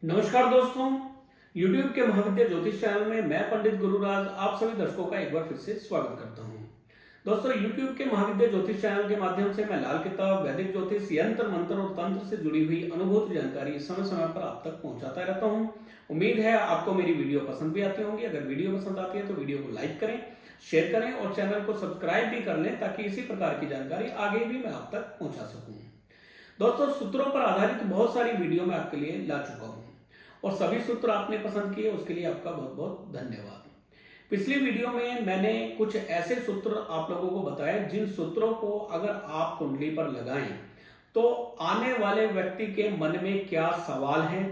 नमस्कार दोस्तों, YouTube के महाविद्या ज्योतिष चैनल में मैं पंडित गुरुराज आप सभी दर्शकों का एक बार फिर से स्वागत करता हूं। दोस्तों, YouTube के महाविद्या ज्योतिष चैनल के माध्यम से मैं लाल किताब, वैदिक ज्योतिष, यंत्र मंत्र और तंत्र से जुड़ी हुई अनुभूत जानकारी समय समय पर आप तक पहुंचाता रहता हूं। उम्मीद है आपको मेरी वीडियो पसंद भी आती होंगी। अगर वीडियो पसंद आती है तो वीडियो को लाइक करें, शेयर करें और चैनल को सब्सक्राइब भी कर लें ताकि इसी प्रकार की जानकारी आगे भी मैं आप तक पहुंचा सकूं। दोस्तों, सूत्रों पर आधारित बहुत सारी वीडियो मैं आपके लिए ला चुका हूं और सभी सूत्र आपने पसंद किए, उसके लिए आपका बहुत बहुत धन्यवाद। पिछली वीडियो में मैंने कुछ ऐसे सूत्र आप लोगों को बताए जिन सूत्रों को अगर आप कुंडली पर लगाएं तो आने वाले व्यक्ति के मन में क्या सवाल है,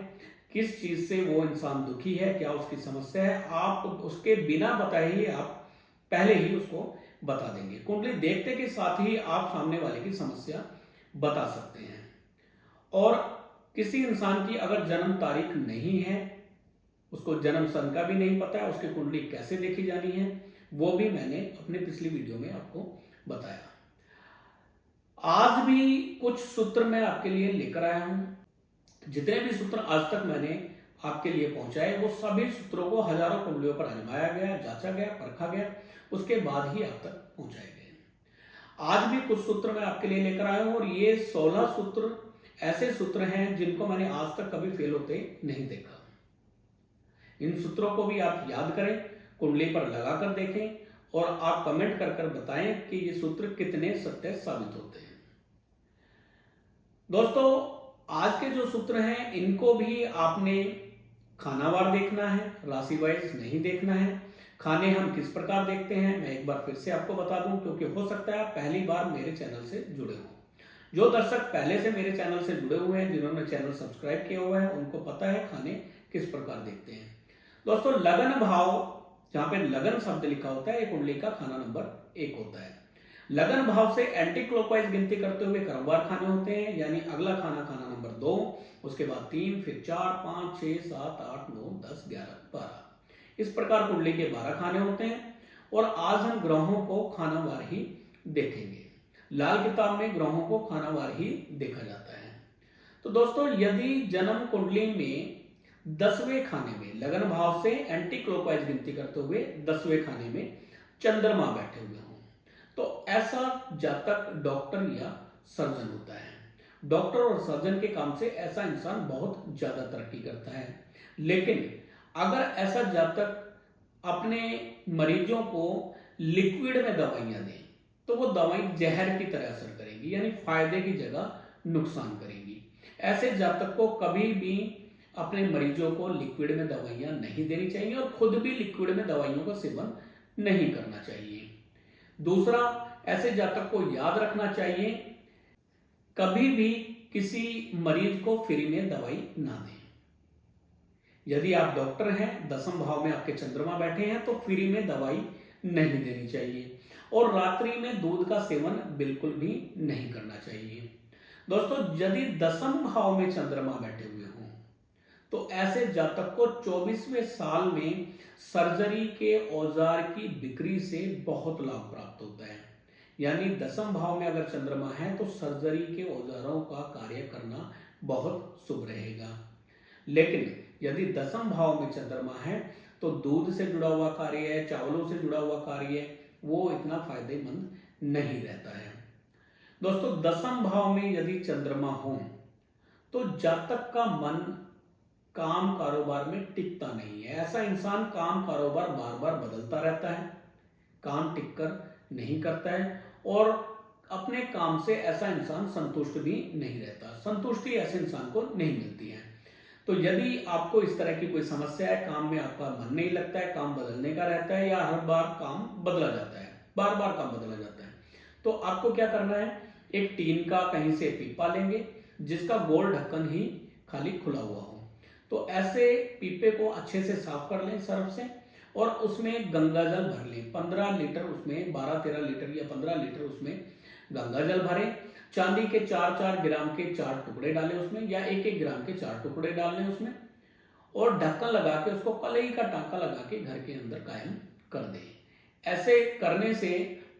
किस चीज से वो इंसान दुखी है, क्या उसकी समस्या है, आप उसके बिना बताए ही आप पहले ही उसको बता देंगे। कुंडली देखते के साथ ही आप सामने वाले की समस्या बता सकते हैं। और किसी इंसान की अगर जन्म तारीख नहीं है, उसको जन्म सन का भी नहीं पता है, उसकी कुंडली कैसे देखी जानी है, वो भी मैंने अपने पिछली वीडियो में आपको बताया। आज भी कुछ सूत्र मैं आपके लिए लेकर आया हूं। जितने भी सूत्र आज तक मैंने आपके लिए पहुंचाए वो सभी सूत्रों को हजारों कुंडलियों पर आजमाया गया, जांचा गया, परखा गया, उसके बाद ही आप तक पहुंचाए गए। आज भी कुछ सूत्र मैं आपके लिए लेकर आया हूं और ये 16 सूत्र ऐसे सूत्र हैं जिनको मैंने आज तक कभी फेल होते नहीं देखा। इन सूत्रों को भी आप याद करें, कुंडली पर लगाकर देखें और आप कमेंट कर कर बताएं कि ये सूत्र कितने सत्य साबित होते हैं। दोस्तों, आज के जो सूत्र हैं इनको भी आपने खानावार देखना है, राशि वाइज नहीं देखना है। खाने हम किस प्रकार देखते हैं मैं एक बार फिर से आपको बता दूं, क्योंकि हो सकता है आप पहली बार मेरे चैनल से जुड़े हो। जो दर्शक पहले से मेरे चैनल से जुड़े हुए हैं, जिन्होंने चैनल सब्सक्राइब किया हुआ है, उनको पता है खाने किस प्रकार देखते हैं। दोस्तों, लगन भाव, जहां पे लगन शब्द लिखा होता है, एक कुंडली का खाना नंबर 1 होता है। लगन भाव से एंटी क्लॉकवाइज गिनती करते हुए क्रमवार खाने होते हैं, यानी अगला खाना खाना नंबर 2, उसके बाद 3, फिर 4, 5, 6, 7, 8, 9, 10, 11, 12। इस प्रकार कुंडली के 12 खाने होते हैं और आज हम ग्रहों को खानावार ही देखेंगे। लाल किताब में ग्रहों को खानावार ही देखा जाता है। तो दोस्तों, यदि जन्म कुंडली में 10वें खाने में लगन भाव से एंटी क्लॉकवाइज गिनती करते हुए 10वें खाने में चंद्रमा बैठे हुए हों तो ऐसा जातक डॉक्टर या सर्जन होता है। डॉक्टर और सर्जन के काम से ऐसा इंसान बहुत ज्यादा तरक्की करता है। लेकिन अगर ऐसा जातक अपने मरीजों को लिक्विड में दवाइयां दे तो वो दवाई जहर की तरह असर करेगी, यानी फायदे की जगह नुकसान करेगी। ऐसे जातक को कभी भी अपने मरीजों को लिक्विड में दवाइयां नहीं देनी चाहिए और खुद भी लिक्विड में दवाइयों का सेवन नहीं करना चाहिए। दूसरा, ऐसे जातक को याद रखना चाहिए कभी भी किसी मरीज को फ्री में दवाई ना दें। यदि आप डॉक्टर हैं, 10वें भाव में आपके चंद्रमा बैठे हैं तो फ्री में दवाई नहीं देनी चाहिए और रात्रि में दूध का सेवन बिल्कुल भी नहीं करना चाहिए। दोस्तों, यदि 10वें भाव में चंद्रमा बैठे हुए हों तो ऐसे जातक को 24वें साल में सर्जरी के औजार की बिक्री से बहुत लाभ प्राप्त होता है। यानी 10वें भाव में अगर चंद्रमा है तो सर्जरी के औजारों का कार्य करना बहुत शुभ रहेगा। लेकिन यदि 10वें भाव में चंद्रमा है तो दूध से जुड़ा हुआ कार्य है, चावलों से जुड़ा हुआ कार्य है, वो इतना फायदेमंद नहीं रहता है। दोस्तों, 10वें भाव में यदि चंद्रमा हो तो जातक का मन काम कारोबार में टिकता नहीं है। ऐसा इंसान काम कारोबार बार बार बदलता रहता है, काम टिककर नहीं करता है और अपने काम से ऐसा इंसान संतुष्ट भी नहीं रहता। संतुष्टि ऐसे इंसान को नहीं मिलती है। तो यदि आपको इस तरह की कोई समस्या है, काम में आपका मन नहीं लगता है, काम बदलने का रहता है या हर बार काम बदला जाता है, बार बार काम बदला जाता है, तो आपको क्या करना है, एक टीन का कहीं से पीपा लेंगे जिसका गोल ढक्कन ही खाली खुला हुआ हो। तो ऐसे पीपे को अच्छे से साफ कर लें सर्फ से और उसमें गंगा जल भर लें। 15 लीटर उसमें, 12-13 लीटर या 15 लीटर उसमें गंगा जल भरें। चांदी के 4-4 ग्राम के 4 टुकड़े डालें उसमें, या 1-1 ग्राम के 4 टुकड़े डाल लें उसमें और ढक्कन लगा के उसको कलई का टांका लगा के घर के अंदर कायम कर दें। ऐसे करने से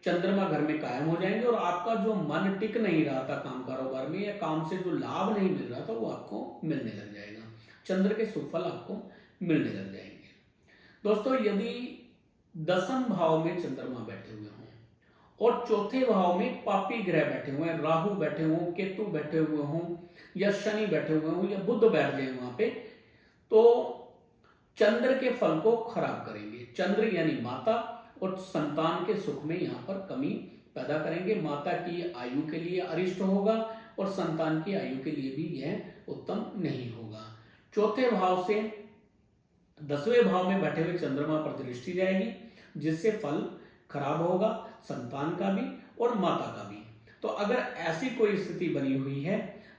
चंद्रमा घर में कायम हो जाएंगे और आपका जो मन टिक नहीं रहा था काम कारोबार में या काम से जो लाभ नहीं मिल रहा था वो आपको मिलने लग जाएगा। चंद्र के शुभ फल आपको मिलने लग जाएंगे। दोस्तों, यदि दसम भाव में चंद्रमा बैठे हुए हों और चौथे भाव में पापी ग्रह बैठे हुए हैं, राहु बैठे हों, केतु बैठे हुए हों, या शनि बैठे हुए हों, या बुध बैठ जाए वहां पे, तो चंद्र के फल को खराब करेंगे। चंद्र यानी माता और संतान के सुख में यहाँ पर कमी पैदा करेंगे। माता की आयु के लिए अरिष्ट होगा और संतान की आयु के लिए भी यह उत्तम नहीं होगा। चौथे भाव से 10वें भाव में बैठे हुए चंद्रमा पर दृष्टि जाएगी, जिससे फल खराब होगा, संतान का भी और माता का भी। तो अगर ऐसी कोई स्थिति बनी हुई है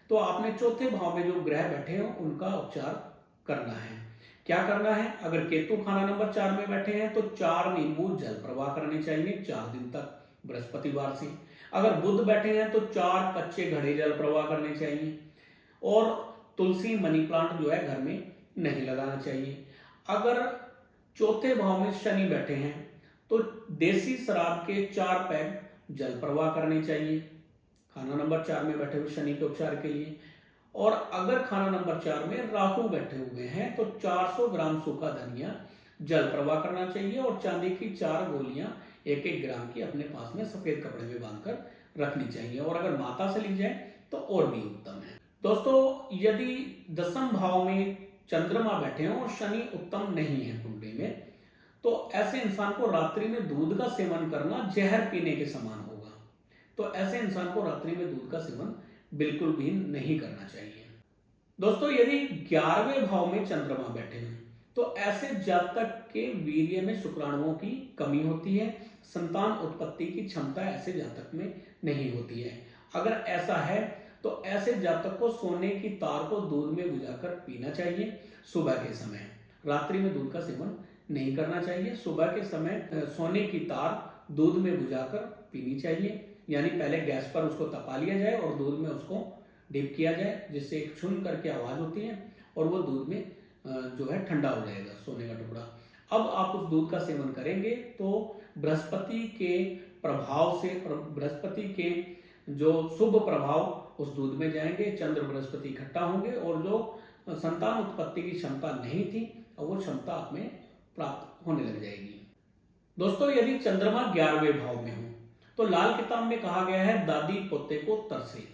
तो आपने चौथे भाव में जो ग्रह बैठे हो उनका उपचार करना है। क्या करना है? अगर केतु खाना नंबर 4 में बैठे हैं तो 4 नींबू जल प्रवाह करने चाहिए 4 दिन तक, बृहस्पतिवार से। अगर बुध बैठे हैं तो 4 कच्चे घड़े जल प्रवाह करने चाहिए, और तुलसी मनी प्लांट जो है घर में नहीं लगाना चाहिए। अगर चौथे भाव में शनि बैठे हैं तो देसी शराब के 4 पैक जल प्रवाह करने चाहिए खाना नंबर 4 में बैठे हुए शनि के उपचार के लिए। और अगर खाना नंबर 4 में राहु बैठे हुए हैं तो 400 ग्राम सूखा धनिया जल प्रवाह करना चाहिए, और चांदी की 4 गोलियां 1-1 ग्राम की अपने पास में सफेद कपड़े में बांधकर रखनी चाहिए। और अगर माता से ली जाए तो और भी उत्तम है। दोस्तों, यदि दसम भाव में चंद्रमा बैठे हों और शनि उत्तम नहीं है कुंडली में, तो ऐसे इंसान को रात्रि में दूध का सेवन करना जहर पीने के समान होगा। तो ऐसे इंसान को रात्रि में दूध का सेवन बिल्कुल भी नहीं करना चाहिए। दोस्तों, यदि 11वें भाव में चंद्रमा बैठे हैं तो ऐसे जातक के वीर्य में शुक्राणुओं की कमी होती है, संतान उत्पत्ति की क्षमता ऐसे जातक में नहीं होती है। अगर ऐसा है तो ऐसे जातक को सोने की तार को दूध में बुझाकर पीना चाहिए सुबह के समय। रात्रि में दूध का सेवन नहीं करना चाहिए। सुबह के समय सोने की तार दूध में बुझाकर पीनी चाहिए, यानी पहले गैस पर उसको तपा लिया जाए और दूध में उसको डिप किया जाए, जिससे एक छुन करके आवाज होती है और वो दूध में जो है ठंडा हो जाएगा सोने का टुकड़ा। अब आप उस दूध का सेवन करेंगे तो बृहस्पति के प्रभाव से, बृहस्पति के जो शुभ प्रभाव उस दूध में जाएंगे, चंद्र बृहस्पति इकट्ठा होंगे, और जो संतान उत्पत्ति की क्षमता नहीं थी और वो क्षमता आप में प्राप्त होने लग जाएगी। दोस्तों, यदि चंद्रमा 11वें भाव में हो तो लाल किताब में कहा गया है दादी पोते को तरसे,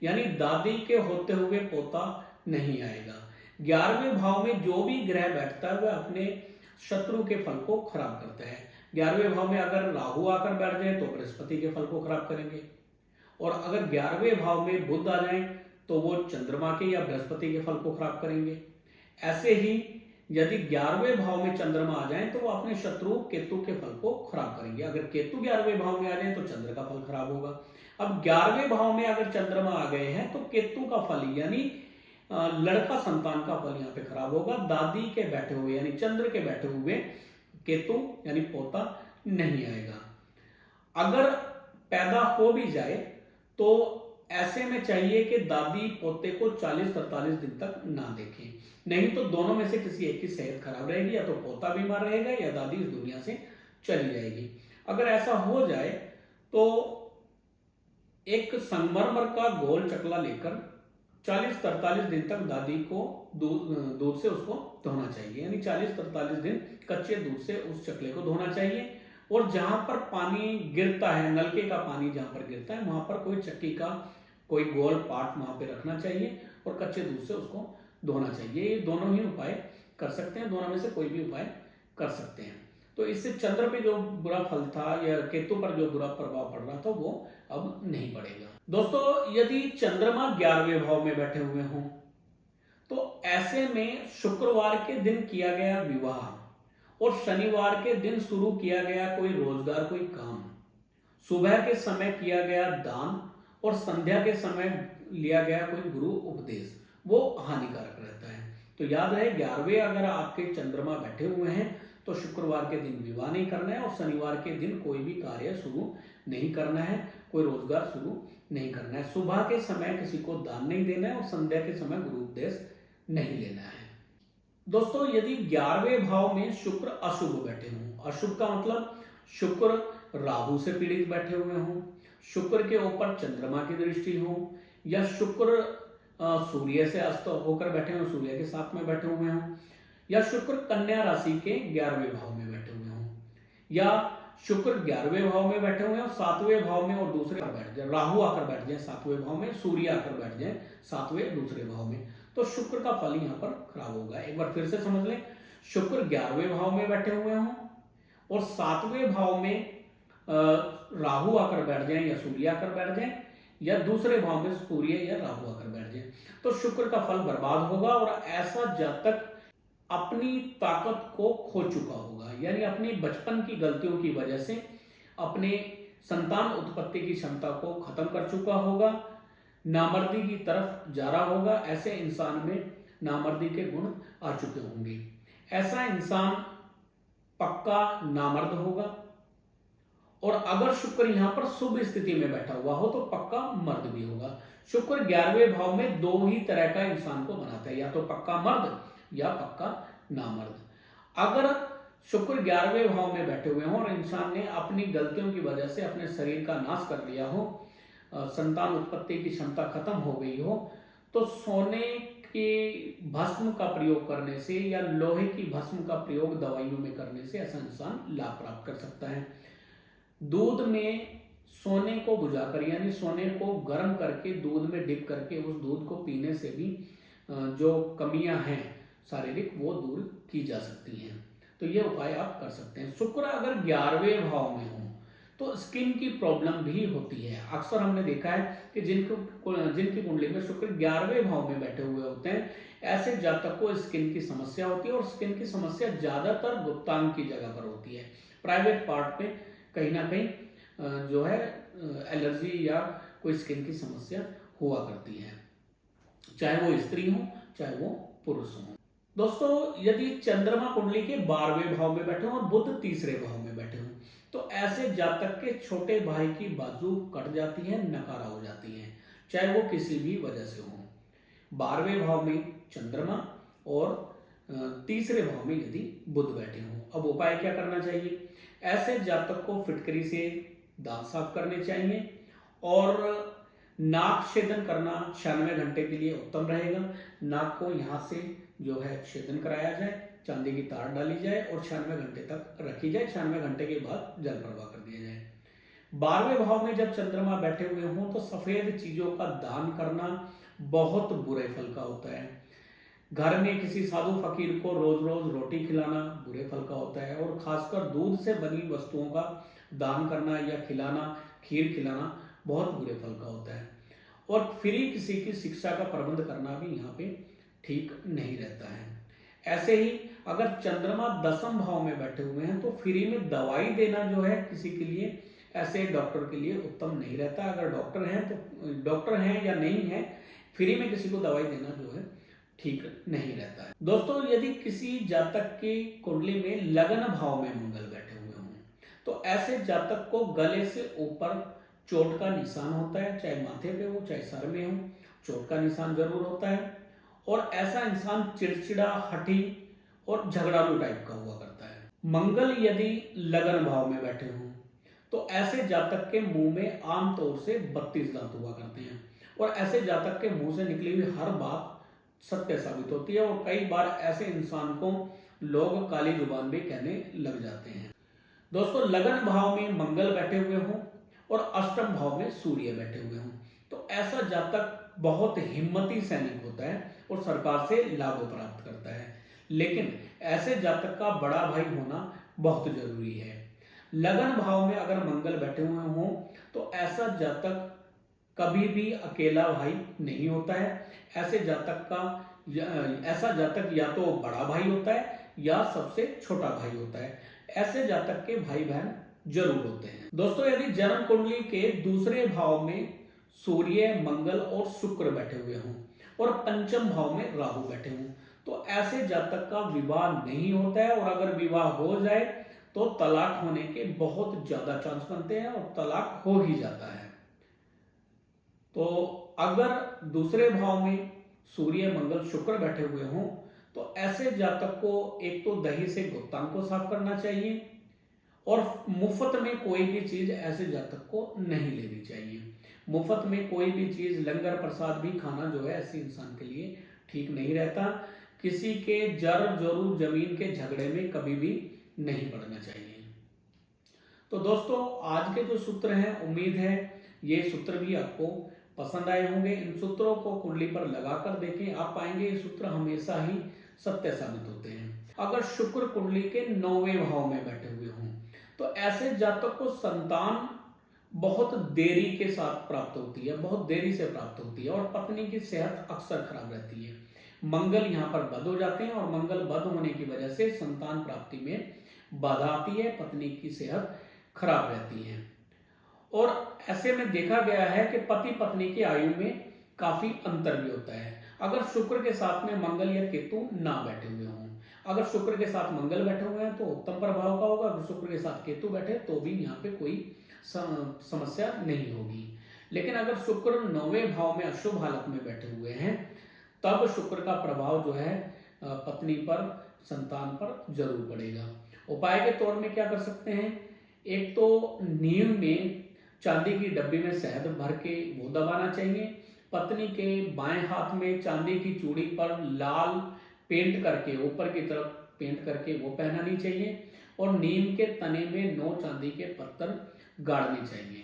यानी दादी के होते हुए पोता नहीं आएगा। 11वें भाव में जो भी ग्रह बैठता है वह अपने शत्रु के फल को खराब करता है। 11वें भाव में अगर राहु आकर बैठ जाए तो बृहस्पति के फल को खराब करेंगे, और अगर 11वें भाव में बुध आ जाए तो वो चंद्रमा के या बृहस्पति के फल को खराब करेंगे। ऐसे ही यदि 11वें भाव में चंद्रमा आ जाए तो वो अपने शत्रु केतु के फल को खराब करेंगे। अगर केतु 11वें भाव में आ जाए तो चंद्र का फल खराब होगा। अब 11वें भाव में अगर चंद्रमा आ गए हैं तो केतु का फल यानी लड़का संतान का फल यहाँ पे खराब होगा। दादी के बैठे हुए यानी चंद्र के बैठे हुए केतु यानी पोता नहीं आएगा। अगर पैदा हो भी जाए तो ऐसे में चाहिए कि दादी पोते को 40-43 दिन तक ना देखें, नहीं तो दोनों में से किसी एक की सेहत खराब रहेगी, या तो पोता बीमार रहेगा या दादी इस दुनिया से चली जाएगी। अगर ऐसा हो जाए तो एक संगमरमर का गोल चकला लेकर 40-43 दिन तक दादी को दूध से उसको धोना चाहिए, यानी 40-43 दिन कच्चे दूध से उस चकले को धोना चाहिए। और जहां पर पानी गिरता है, नलके का पानी जहां पर गिरता है, वहां पर कोई चक्की का कोई गोल पार्ट वहां पे रखना चाहिए और कच्चे दूध से उसको धोना चाहिए। ये दोनों ही उपाय कर सकते हैं, दोनों में से कोई भी उपाय कर सकते हैं। तो इससे चंद्र पे जो बुरा फल था या केतु पर जो बुरा प्रभाव पड़ रहा था वो अब नहीं पड़ेगा। दोस्तों, यदि चंद्रमा 11वें भाव में बैठे हुए हों तो ऐसे में शुक्रवार के दिन किया गया विवाह और शनिवार के दिन शुरू किया गया कोई रोजगार, कोई काम, सुबह के समय किया गया दान और संध्या के समय लिया गया कोई गुरु उपदेश, वो हानिकारक रहता है। तो याद रहे, 11वें अगर आपके चंद्रमा बैठे हुए हैं तो शुक्रवार के दिन विवाह नहीं करना है और शनिवार के दिन कोई भी कार्य शुरू नहीं करना है, कोई रोजगार शुरू नहीं करना है। सुबह के समय किसी को दान नहीं देना है और संध्या के समय गुरु उपदेश नहीं लेना है। दोस्तों, यदि 11वें भाव में शुक्र अशुभ बैठे हों, अशुभ का मतलब शुक्र राहु से पीड़ित बैठे हुए हों, शुक्र के ऊपर चंद्रमा की दृष्टि हो, या शुक्र सूर्य से अस्त होकर बैठे हों, सूर्य के साथ में बैठे हुए हों, या शुक्र कन्या राशि के 11वें भाव में बैठे हुए हों, या शुक्र 11वें भाव में बैठे हुए हैं और 7वें भाव में और दूसरे बैठ जाए, राहु आकर बैठ जाए 7वें भाव में, सूर्य आकर बैठ जाए 7वें दूसरे भाव में, तो शुक्र का फल यहाँ पर खराब होगा। एक बार फिर से समझ लें, शुक्र 11वें भाव में बैठे हुए हों और 7वें भाव में राहु आकर बैठ जाए या सूर्य आकर बैठ जाए, या दूसरे भाव में सूर्य या राहु आकर बैठ जाए, तो शुक्र का फल बर्बाद होगा और ऐसा जातक अपनी ताकत को खो चुका होगा, यानी अपनी बचपन की गलतियों की वजह से अपने संतान उत्पत्ति की क्षमता को खत्म कर चुका होगा, नामर्दी की तरफ जा रहा होगा। ऐसे इंसान में नामर्दी के गुण आ चुके होंगे। ऐसा इंसान पक्का नामर्द होगा, और अगर शुक्र यहां पर शुभ स्थिति में बैठा हुआ हो तो पक्का मर्द भी होगा। शुक्र 11वें भाव में दो ही तरह का इंसान को बनाता है, या तो पक्का मर्द या पक्का नामर्द। अगर शुक्र 11वें भाव में बैठे हुए हों और इंसान ने अपनी गलतियों की वजह से अपने शरीर का नाश कर लिया हो, संतान उत्पत्ति की क्षमता खत्म हो गई हो, तो सोने के भस्म का प्रयोग करने से या लोहे की भस्म का प्रयोग दवाइयों में करने से ऐसा इंसान लाभ प्राप्त कर सकता है। दूध में सोने को बुझाकर, यानी सोने को गर्म करके दूध में डिप करके उस दूध को पीने से भी जो कमियां हैं शारीरिक वो दूर की जा सकती हैं। तो ये उपाय आप कर सकते हैं। शुक्र अगर 11वें भाव में हो तो स्किन की प्रॉब्लम भी होती है। अक्सर हमने देखा है कि जिनकी कुंडली में शुक्र 11वें भाव में बैठे हुए होते हैं, ऐसे जातक को स्किन की समस्या होती है, और स्किन की समस्या ज्यादातर गुप्तांग की जगह पर होती है। प्राइवेट पार्ट में कहीं ना कहीं जो है एलर्जी या कोई स्किन की समस्या हुआ करती है, चाहे वो स्त्री हो चाहे वो पुरुष हो। दोस्तों, यदि चंद्रमा कुंडली के 12वें भाव में बैठे हो और बुध तीसरे भाव में बैठे हो, तो ऐसे जातक के छोटे भाई की बाजू कट जाती है, नकारा हो जाती है, चाहे वो किसी भी वजह से हो। 12वें भाव में चंद्रमा और तीसरे भाव में यदि बुध बैठे हो। अब उपाय क्या करना चाहिए? ऐसे जातक को फिटकरी से दांत साफ करने चाहिए, और नाक छेदन करना 96 घंटे के लिए उत्तम रहेगा। नाक को यहाँ से जो है छेदन कराया जाए, चांदी की तार डाली जाए और 96 घंटे तक रखी जाए। 96 घंटे के बाद जल प्रवाह कर दिया जाए। 12वें भाव में जब चंद्रमा बैठे हुए हों तो सफेद चीजों का दान करना बहुत बुरे फल का होता है। घर में किसी साधु फकीर को रोज रोज रोटी खिलाना बुरे फल का होता है, और खासकर दूध से बनी वस्तुओं का दान करना या खिलाना, खीर खिलाना बहुत बुरे फल का होता है। और फ्री किसी की शिक्षा का प्रबंध करना भी यहाँ पे ठीक नहीं रहता है। ऐसे ही अगर चंद्रमा 10वें भाव में बैठे हुए हैं तो फ्री में दवाई देना जो है किसी के लिए, ऐसे डॉक्टर के लिए उत्तम नहीं रहता। अगर डॉक्टर हैं या नहीं है, फ्री में किसी को दवाई देना जो है ठीक नहीं रहता है। दोस्तों, यदि किसी जातक की कुंडली में लगन भाव में मंगल बैठे हुए हों तो ऐसे जातक को गले से ऊपर चोट का निशान होता है, चाहे माथे पे हो चाहे सर में हो, चोट का निशान जरूर होता है। और ऐसा इंसान चिड़चिड़ा, हठी और झगड़ालू टाइप का हुआ करता है। मंगल यदि लगन भाव में बैठे हों तो ऐसे जातक के मुंह में आमतौर से 32 दांत हुआ करते हैं, और ऐसे जातक के मुंह से निकली हुई हर बात सत्य साबित होती है, और कई बार ऐसे इंसान को लोग काली जुबान भी कहने लग जाते हैं। दोस्तों, लगन भाव में मंगल बैठे हुए हों और अष्टम भाव में सूर्य बैठे हुए हों तो ऐसा जातक बहुत हिम्मती सैनिक होता है और सरकार से लाभ प्राप्त करता है। लेकिन ऐसे जातक का बड़ा भाई होना बहुत जरूरी है। लगन भाव में अगर मंगल बैठे हुए हों तो ऐसा जातक कभी भी अकेला भाई नहीं होता है। ऐसा जातक या तो बड़ा भाई होता है या सबसे छोटा भाई होता है। ऐसे जातक के भाई बहन जरूर होते हैं। दोस्तों, यदि जन्म कुंडली के दूसरे भाव में सूर्य, मंगल और शुक्र बैठे हुए हों और पंचम भाव में राहु बैठे हों तो ऐसे जातक का विवाह नहीं होता है, और अगर विवाह हो जाए तो तलाक होने के बहुत ज्यादा चांस बनते हैं और तलाक हो ही जाता है। तो अगर दूसरे भाव में सूर्य, मंगल, शुक्र बैठे हुए हों तो ऐसे जातक को एक तो दही से गुप्तांग को साफ करना चाहिए, और मुफ्त में कोई भी चीज ऐसे जातक को नहीं लेनी चाहिए। मुफ्त में कोई भी चीज, लंगर प्रसाद भी खाना जो है ऐसे इंसान के लिए ठीक नहीं रहता। किसी के जर जरूर जमीन के झगड़े में कभी भी नहीं पड़ना चाहिए। तो दोस्तों, आज के जो सूत्र हैं, उम्मीद है ये सूत्र भी आपको पसंद आए होंगे। इन सूत्रों को कुंडली पर लगाकर देखें, आप पाएंगे ये सूत्र हमेशा ही सत्य साबित होते हैं। अगर शुक्र कुंडली के 9वें भाव में बैठे हुए हों तो ऐसे जातक को संतान बहुत देरी के साथ प्राप्त होती है, बहुत देरी से प्राप्त होती है, और पत्नी की सेहत अक्सर खराब रहती है। मंगल यहाँ पर बद हो जाते हैं और मंगल बद होने की वजह से संतान प्राप्ति में बाधा आती है, पत्नी की सेहत खराब रहती है। और ऐसे में देखा गया है कि पति पत्नी की आयु में काफी अंतर भी होता है। अगर शुक्र के साथ में मंगल या केतु ना बैठे हुए हों, अगर शुक्र के साथ मंगल बैठे हुए हैं तो उत्तम प्रभाव का होगा, अगर शुक्र के साथ केतु बैठे तो भी यहाँ पे कोई समस्या नहीं होगी। लेकिन अगर शुक्र 9वें भाव में अशुभ हालत में बैठे हुए हैं तब शुक्र का प्रभाव जो है पत्नी पर, संतान पर जरूर पड़ेगा। उपाय के तौर में क्या कर सकते हैं, एक तो नींव में चांदी की डब्बी में शहद भर के वो दबाना चाहिए। पत्नी के बाएं हाथ में चांदी की चूड़ी पर लाल पेंट करके, ऊपर की तरफ पेंट करके वो पहनानी चाहिए। और नीम के तने में 9 चांदी के पत्थर गाड़ने चाहिए।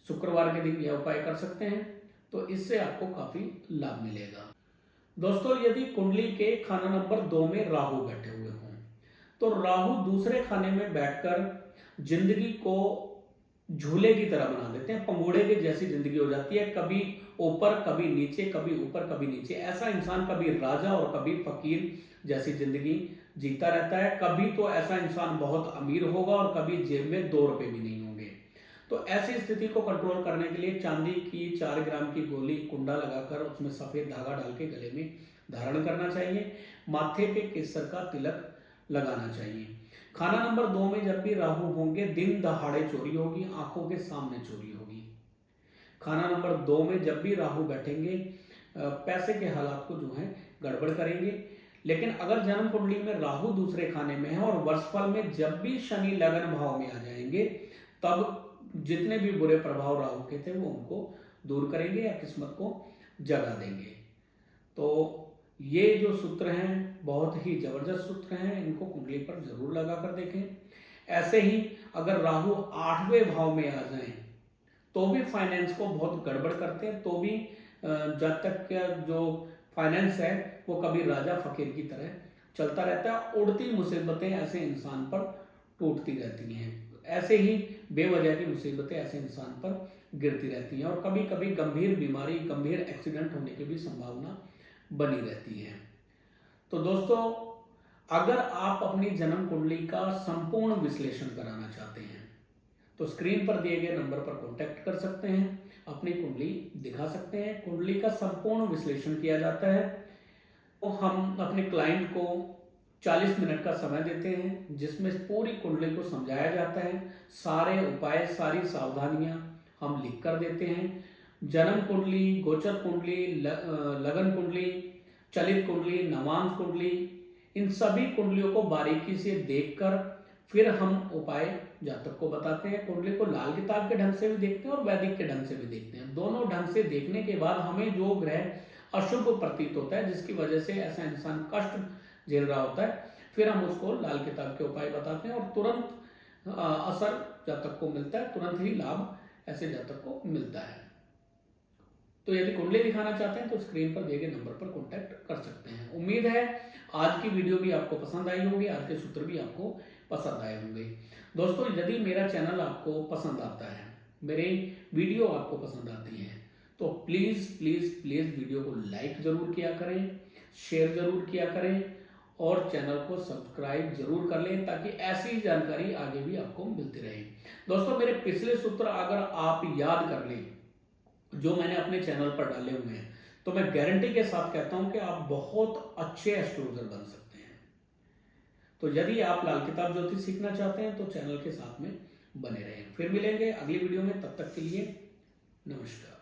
शुक्रवार के दिन यह उपाय कर सकते हैं, तो इससे आपको काफी लाभ मिलेगा। दोस्तों, यदि कुंडली के खाना नंबर 2 में राहु बैठे हुए हों तो राहु दूसरे खाने में बैठकर जिंदगी को झूले की तरह बना देते हैं। पंगुड़े की जैसी जिंदगी हो जाती है, कभी ऊपर कभी नीचे, कभी ऊपर कभी नीचे। ऐसा इंसान कभी राजा और कभी फकीर जैसी जिंदगी जीता रहता है। कभी तो ऐसा इंसान बहुत अमीर होगा और कभी जेब में 2 रुपए भी नहीं होंगे। तो ऐसी स्थिति को कंट्रोल करने के लिए चांदी की 4 ग्राम की गोली कुंडा लगाकर उसमें सफेद धागा डाल के गले में धारण करना चाहिए। माथे पे केसर का तिलक लगाना चाहिए। खाना नंबर 2 में जब भी राहु होंगे, दिन दहाड़े चोरी होगी, आंखों के सामने चोरी होगी। खाना नंबर 2 में जब भी राहु बैठेंगे, पैसे के हालात को जो है गड़बड़ करेंगे। लेकिन अगर जन्म कुंडली में राहु दूसरे खाने में है और वर्षफल में जब भी शनि लगन भाव में आ जाएंगे, तब जितने भी बुरे प्रभाव राहु के थे वो उनको दूर करेंगे या किस्मत को जगा देंगे। तो ये जो सूत्र हैं बहुत ही जबरदस्त सूत्र हैं, इनको कुंडली पर जरूर लगा कर देखें। ऐसे ही अगर राहु 8वें भाव में आ जाएं तो भी फाइनेंस को बहुत गड़बड़ करते हैं, तो भी जब तक जो फाइनेंस है वो कभी राजा फकीर की तरह चलता रहता है। उड़ती मुसीबतें ऐसे इंसान पर टूटती रहती हैं, ऐसे ही बेवजह की मुसीबतें ऐसे इंसान पर गिरती रहती हैं, और कभी कभी गंभीर बीमारी, गंभीर एक्सीडेंट होने की भी संभावना बनी रहती है। तो दोस्तों, अगर आप अपनी जन्म कुंडली का संपूर्ण विश्लेषण कराना चाहते हैं तो स्क्रीन पर दिए गए नंबर पर कांटेक्ट कर सकते हैं, अपनी कुंडली दिखा सकते हैं। कुंडली का संपूर्ण विश्लेषण किया जाता है। तो हम अपने क्लाइंट को 40 मिनट का समय देते हैं जिसमें पूरी कुंडली को समझाया जाता है। सारे उपाय, सारी सावधानियां हम लिख कर देते हैं। जन्म कुंडली, गोचर कुंडली, लगन कुंडली, चलित कुंडली, नवांश कुंडली, इन सभी कुंडलियों को बारीकी से देखकर फिर हम उपाय जातक को बताते हैं। कुंडली को लाल किताब के ढंग से भी देखते हैं और वैदिक के ढंग से भी देखते हैं। दोनों ढंग से देखने के बाद हमें जो ग्रह अशुभ प्रतीत होता है, जिसकी वजह से ऐसा इंसान कष्ट झेल रहा होता है, फिर हम उसको लाल किताब के उपाय बताते हैं और तुरंत असर जातक को मिलता है, तुरंत ही लाभ ऐसे जातक को मिलता है। तो यदि कुंडली दिखाना चाहते हैं तो स्क्रीन पर दिए गए नंबर पर कांटेक्ट कर सकते हैं। उम्मीद है आज की वीडियो भी आपको पसंद आई होगी, आज के सूत्र भी आपको पसंद आए होंगे। दोस्तों, यदि मेरा चैनल आपको पसंद आता है, मेरे वीडियो आपको पसंद आती है, तो प्लीज प्लीज प्लीज वीडियो को लाइक जरूर किया करें, शेयर जरूर किया करें और चैनल को सब्सक्राइब जरूर कर लें ताकि ऐसी जानकारी आगे भी आपको मिलती रहे। दोस्तों, मेरे पिछले सूत्र अगर आप याद कर लें जो मैंने अपने चैनल पर डाले हुए हैं, तो मैं गारंटी के साथ कहता हूं कि आप बहुत अच्छे एस्ट्रोलॉजर बन सकते हैं। तो यदि आप लाल किताब ज्योतिष सीखना चाहते हैं तो चैनल के साथ में बने रहें। फिर मिलेंगे अगली वीडियो में, तब तक के लिए नमस्कार।